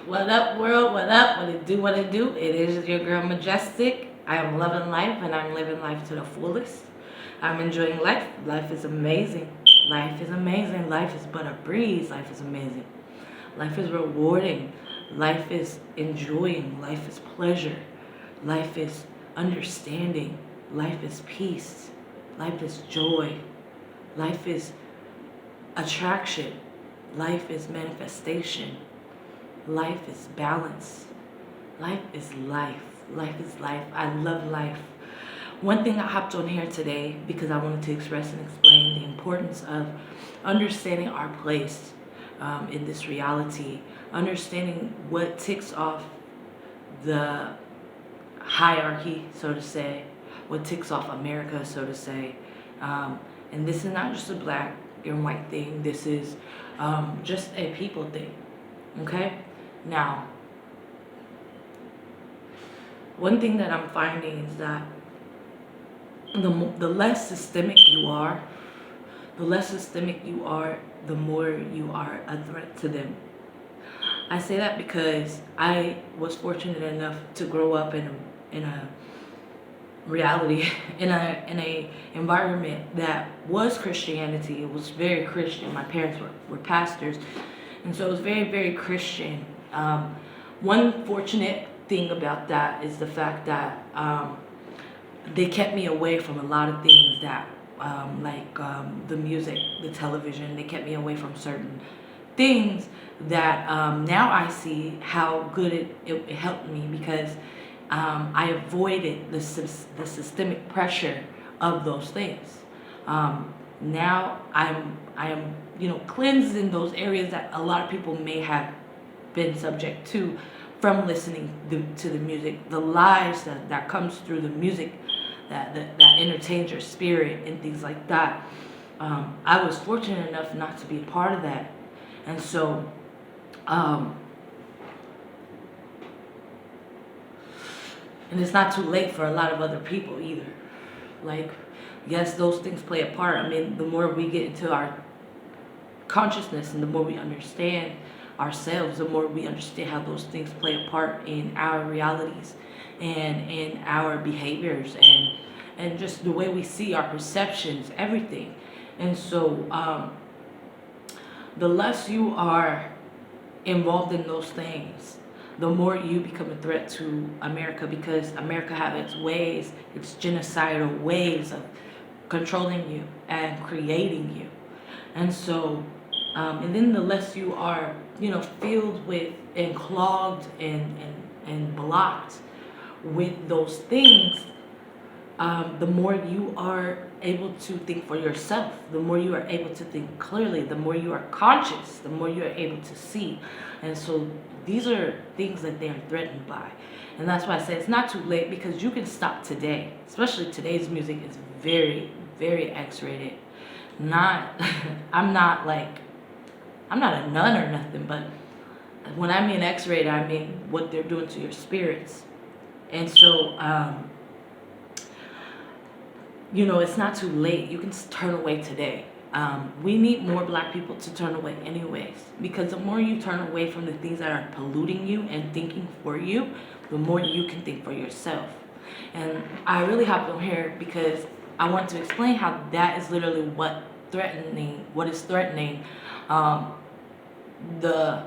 What up, world? What up? What it do? What it do? It is your girl Majestic. I am loving life and I'm living life to the fullest. I'm enjoying life. Life is amazing. Life is amazing. Life is but a breeze. Life is amazing. Life is rewarding. Life is enjoying. Life is pleasure. Life is understanding. Life is peace. Life is joy. Life is attraction. Life is manifestation. Life is balance. Life is life. Life is life. I love life. One thing I hopped on here today because I wanted to express and explain the importance of understanding our place in this reality, understanding what ticks off the hierarchy, so to say, what ticks off America, so to say. And this is not just a black and white thing, this is just a people thing. Okay? Now, one thing that I'm finding is that the less systemic you are, the more you are a threat to them. I say that because I was fortunate enough to grow up in a reality, in a environment that was Christianity. It was very Christian. My parents were pastors, and so it was very, very Christian. One fortunate thing about that is the fact that they kept me away from a lot of things that, the music, the television. They kept me away from certain things that now I see how good it helped me because I avoided the systemic pressure of those things. Now I am cleansing those areas that a lot of people may have been subject to from listening to the music, the lies that comes through the music that entertains your spirit and things like that. I was fortunate enough not to be a part of that, and so and it's not too late for a lot of other people either. Like, yes, those things play a part. I mean, the more we get into our consciousness and the more we understand ourselves, the more we understand how those things play a part in our realities and in our behaviors and just the way we see our perceptions, everything. And so the less you are involved in those things, the more you become a threat to America because America have its ways, its genocidal ways of controlling you and creating you. And so, and then the less you are, filled with and clogged and blocked with those things, the more you are able to think for yourself, the more you are able to think clearly, the more you are conscious, the more you are able to see. And so these are things that they are threatened by. And that's why I say it's not too late because you can stop today. Especially today's music is very, very X-rated. Not, I'm not a nun or nothing, but when I mean X-rated, I mean what they're doing to your spirits. And so, it's not too late. You can turn away today. We need more black people to turn away anyways, because the more you turn away from the things that are polluting you and thinking for you, the more you can think for yourself. And I really hopped on here because I want to explain how that is literally what is threatening the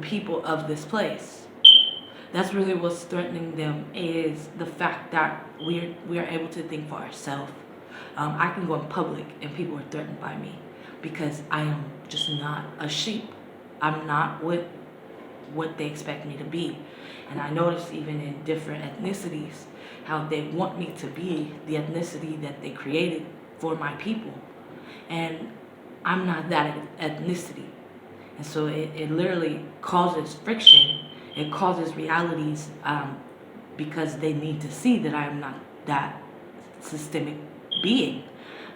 people of this place. That's really what's threatening them, is the fact that we are able to think for ourselves. I can go in public and people are threatened by me because I am just not a sheep. I'm not what they expect me to be. And I notice even in different ethnicities how they want me to be the ethnicity that they created for my people. And I'm not that ethnicity. And so it literally causes friction. It causes realities because they need to see that I am not that systemic being.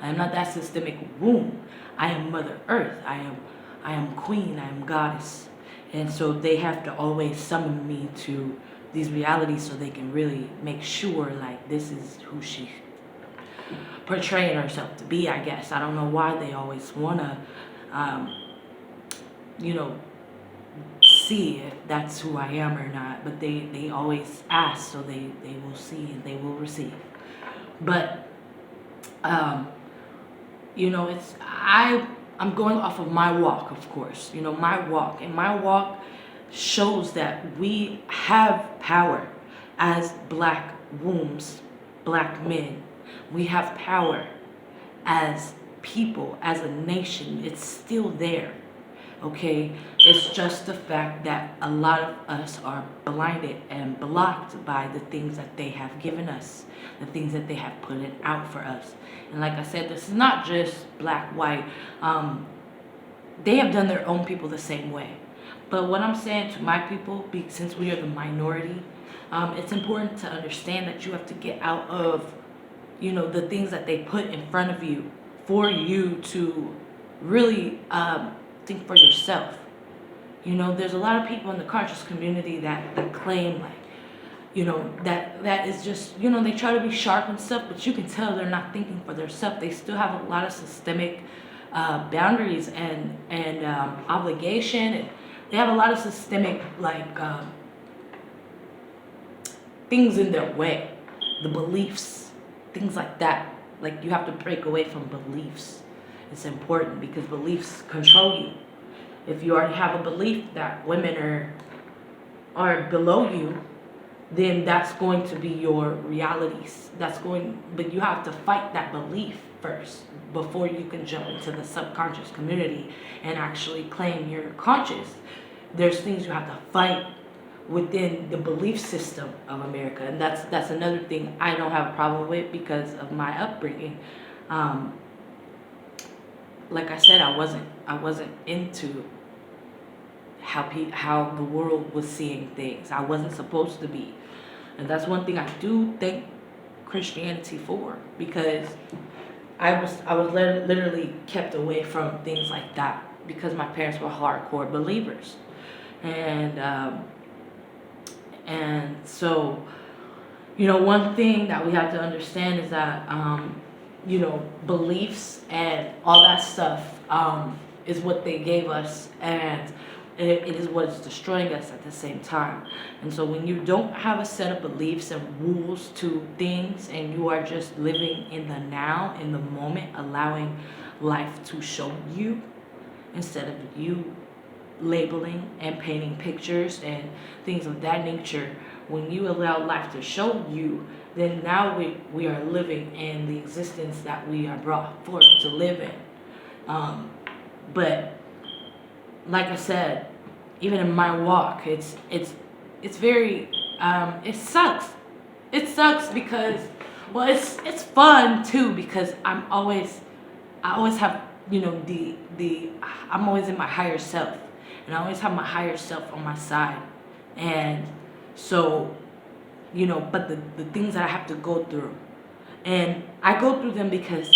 I am not that systemic womb. I am Mother Earth. I am Queen. I am Goddess. And so they have to always summon me to these realities so they can really make sure like this is who she portraying herself to be, I guess. I don't know why they always want to, you know, see if that's who I am or not, but they always ask, so they will see and they will receive. But um, I'm going off of my walk, of course. My walk, and my walk shows that we have power as black wombs, black men. We have power as people, as a nation. It's still there. Okay, it's just the fact that a lot of us are blinded and blocked by the things that they have given us, the things that they have put it out for us. And like I said, this is not just black, white. They have done their own people the same way. But what I'm saying to my people, since we are the minority, it's important to understand that you have to get out of, the things that they put in front of you for you to really think for yourself. There's a lot of people in the conscious community that claim like, that is just, they try to be sharp and stuff, but you can tell they're not thinking for themselves. They still have a lot of systemic boundaries and obligation, and they have a lot of systemic like things in their way, the beliefs, things like that. Like you have to break away from beliefs. It's important because beliefs control you. If you already have a belief that women are below you, then that's going to be your realities. But you have to fight that belief first before you can jump into the subconscious community and actually claim you're conscious. There's things you have to fight within the belief system of America, and that's another thing I don't have a problem with because of my upbringing. Um, like I said, I wasn't into how the world was seeing things. I wasn't supposed to be, and that's one thing I do thank Christianity for, because I was literally kept away from things like that because my parents were hardcore believers, and so one thing that we have to understand is that beliefs and all that stuff is what they gave us, and it is what's destroying us at the same time. And so when you don't have a set of beliefs and rules to things, and you are just living in the now, in the moment, allowing life to show you instead of you labeling and painting pictures and things of that nature, when you allow life to show you, then now we are living in the existence that we are brought forth to live in. But like I said, even in my walk, it's very it sucks. It sucks because, well, it's fun too, because I always have I'm always in my higher self, and I always have my higher self on my side, and so but the things that I have to go through, and I go through them because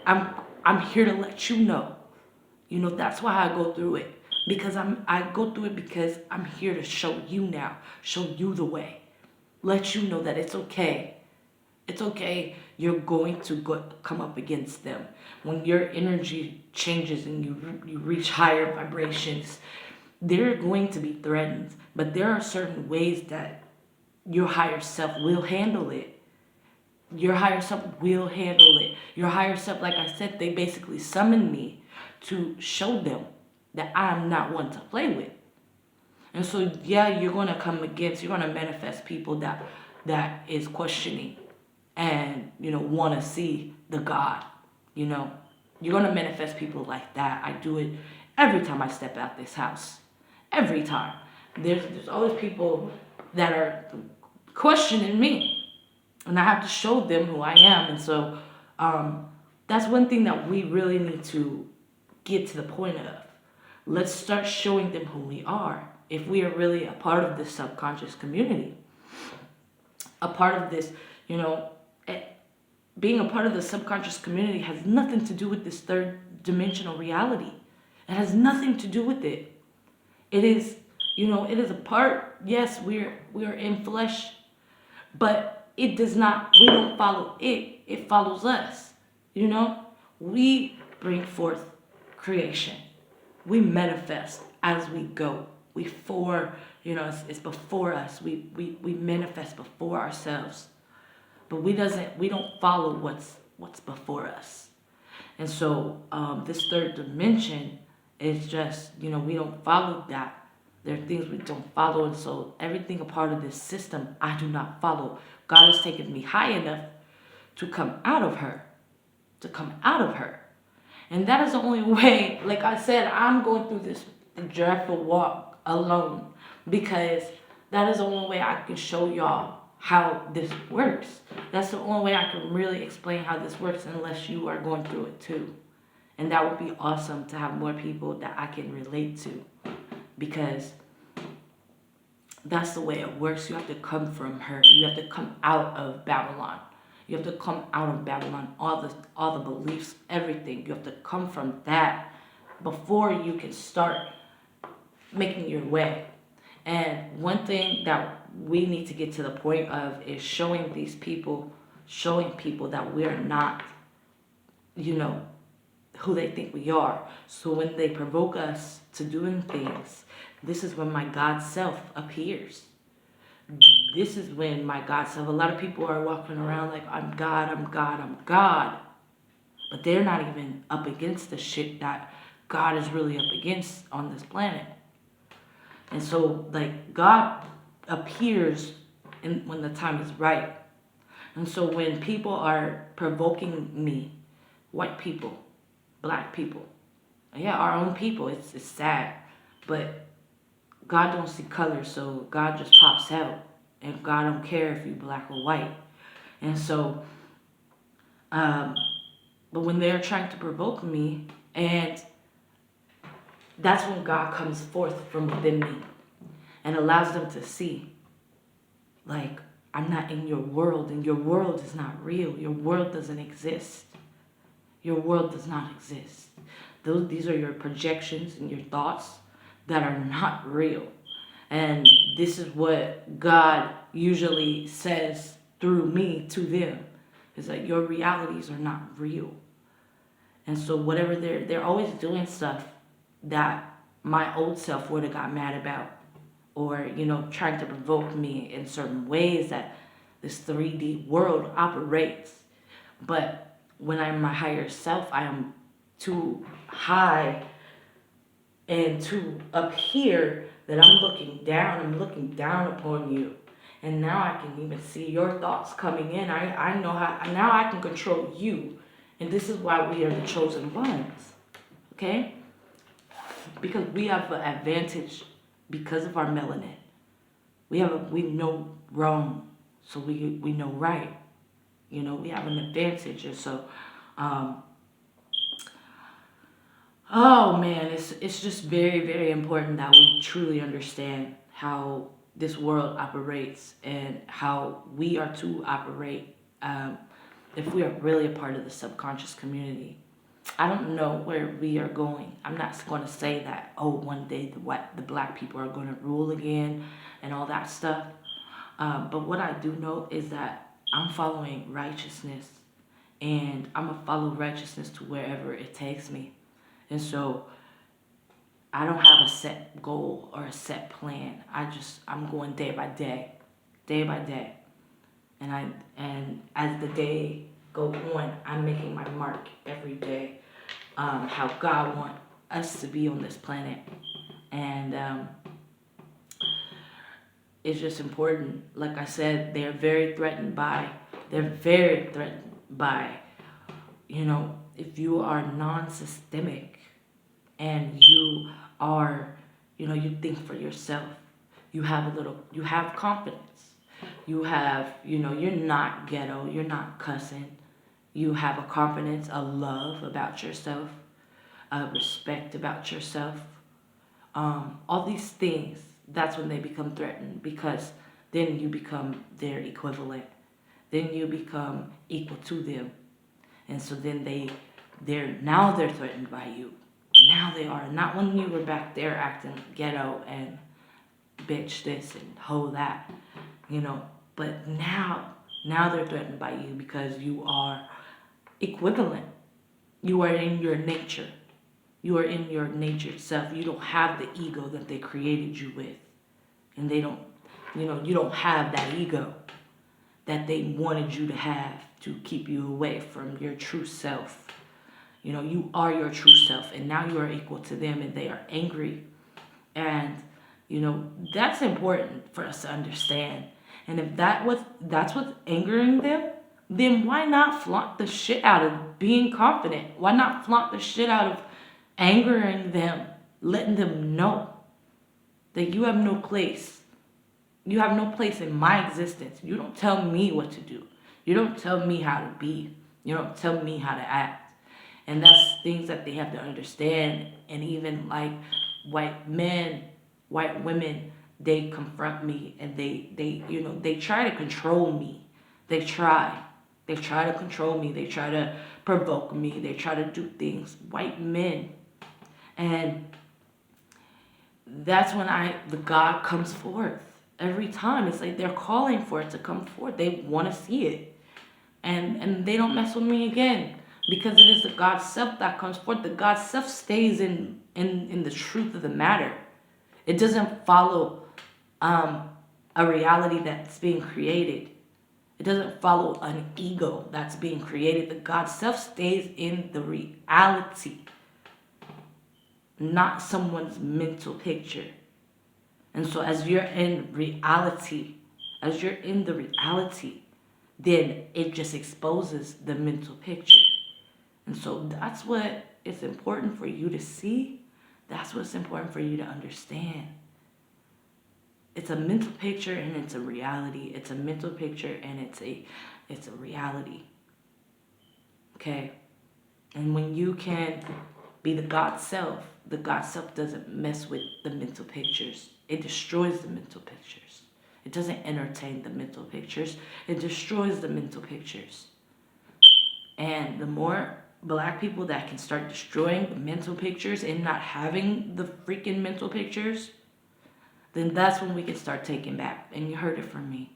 I'm here to let you know. That's why I go through it, because I go through it because I'm here to show you now, show you the way, let you know that it's okay. It's okay. You're going to come up against them. When your energy changes and you reach higher vibrations, they're going to be threatened. But there are certain ways that your higher self will handle it. Your higher self will handle it. Your higher self, like I said, they basically summoned me to show them that I'm not one to play with. And so, yeah, you're going to manifest people that is questioning and, want to see the God, You're going to manifest people like that. I do it every time I step out this house. Every time. There's always people that are questioning me, and I have to show them who I am. And so that's one thing that we really need to get to the point of. Let's start showing them who we are. If we are really a part of this subconscious community, a part of this, being a part of the subconscious community has nothing to do with this third dimensional reality. It has nothing to do with it. It is, it is a part. Yes, we are in flesh, but it does not. We don't follow it. It follows us. We bring forth creation. We manifest as we go. We for, it's before us. We manifest before ourselves. But we don't follow what's before us. And so this third dimension is just, we don't follow that. There are things we don't follow. And so everything a part of this system, I do not follow. God has taken me high enough to come out of her, to come out of her. And that is the only way, like I said, I'm going through this dreadful walk alone because that is the only way I can show y'all how this works. That's the only way I can really explain how this works unless you are going through it too. And that would be awesome to have more people that I can relate to because that's the way it works. You have to come from her. You have to come out of Babylon. You have to come out of Babylon. All the beliefs, everything. You have to come from that before you can start making your way. And one thing that we need to get to the point of is showing people that we're not, who they think we are. So when they provoke us to doing things, this is when my God self appears. This is when my God self, a lot of people are walking around like, I'm God, I'm God, I'm God. But they're not even up against the shit that God is really up against on this planet. And so, like, God appears when the time is right. And so when people are provoking me, white people, black people, yeah, our own people, it's sad. But God don't see color, so God just pops out. And God don't care if you black or white. And so, but when they're trying to provoke me, and that's when God comes forth from within me and allows them to see, like, I'm not in your world, and your world is not real. Your world doesn't exist. Your world does not exist. These are your projections and your thoughts that are not real. And this is what God usually says through me to them, is that your realities are not real. And so whatever they're always doing stuff that my old self would have got mad about, or trying to provoke me in certain ways that this 3D world operates. But when I'm my higher self, I am too high and too up here that I'm looking down upon you. And now I can even see your thoughts coming in. I know how, now I can control you. And this is why we are the chosen ones. Okay? Because we have an advantage because of our melanin. We know wrong, so we know right. We have an advantage. And so, oh man, it's just very, very important that we truly understand how this world operates and how we are to operate if we are really a part of the subconscious community. I don't know where we are going. I'm not going to say that, one day the black people are going to rule again and all that stuff. But what I do know is that I'm following righteousness, and I'm going to follow righteousness to wherever it takes me. And so I don't have a set goal or a set plan. I'm going day by day, day by day. And as the day goes on, I'm making my mark every day. How God wants us to be on this planet. And it's just important. Like I said, they're very threatened by, if you are non-systemic and you are, you think for yourself, you have confidence. You have, you're not ghetto, you're not cussing. You have a confidence, a love about yourself, a respect about yourself. All these things, that's when they become threatened, because then you become their equivalent. Then you become equal to them. And so then they're threatened by you. Now they are. Not when you were back there acting ghetto and bitch this and hoe that, But now they're threatened by you because you are equivalent. You are in your nature. You are in your natured self. You don't have the ego that they created you with. And they don't, you don't have that ego that they wanted you to have to keep you away from your true self. You are your true self, and now you are equal to them, and they are angry. And, that's important for us to understand. And if that's what's angering them, then why not flaunt the shit out of being confident? Why not flaunt the shit out of angering them, letting them know that you have no place. You have no place in my existence. You don't tell me what to do. You don't tell me how to be. You don't tell me how to act. And that's things that they have to understand. And even like white men, white women, they confront me and they try to control me. They try. They try to control me. They try to provoke me. They try to do things. White men. And that's when the God comes forth. Every time it's like they're calling for it to come forth. They want to see it. And they don't mess with me again. Because it is the God self that comes forth. The God self stays in the truth of the matter. It doesn't follow a reality that's being created. It doesn't follow an ego that's being created. The God self stays in the reality, not someone's mental picture. And so as you're in reality, then it just exposes the mental picture. And so that's what it's important for you to see. That's what's important for you to understand. It's a mental picture and it's a reality. It's a mental picture and it's a reality. Okay? And when you can be the God self doesn't mess with the mental pictures. It destroys the mental pictures. It doesn't entertain the mental pictures. It destroys the mental pictures. And the more Black people that can start destroying the mental pictures and not having the freaking mental pictures, then that's when we can start taking back. And you heard it from me.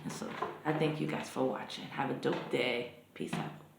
And so I thank you guys for watching. Have a dope day. Peace out.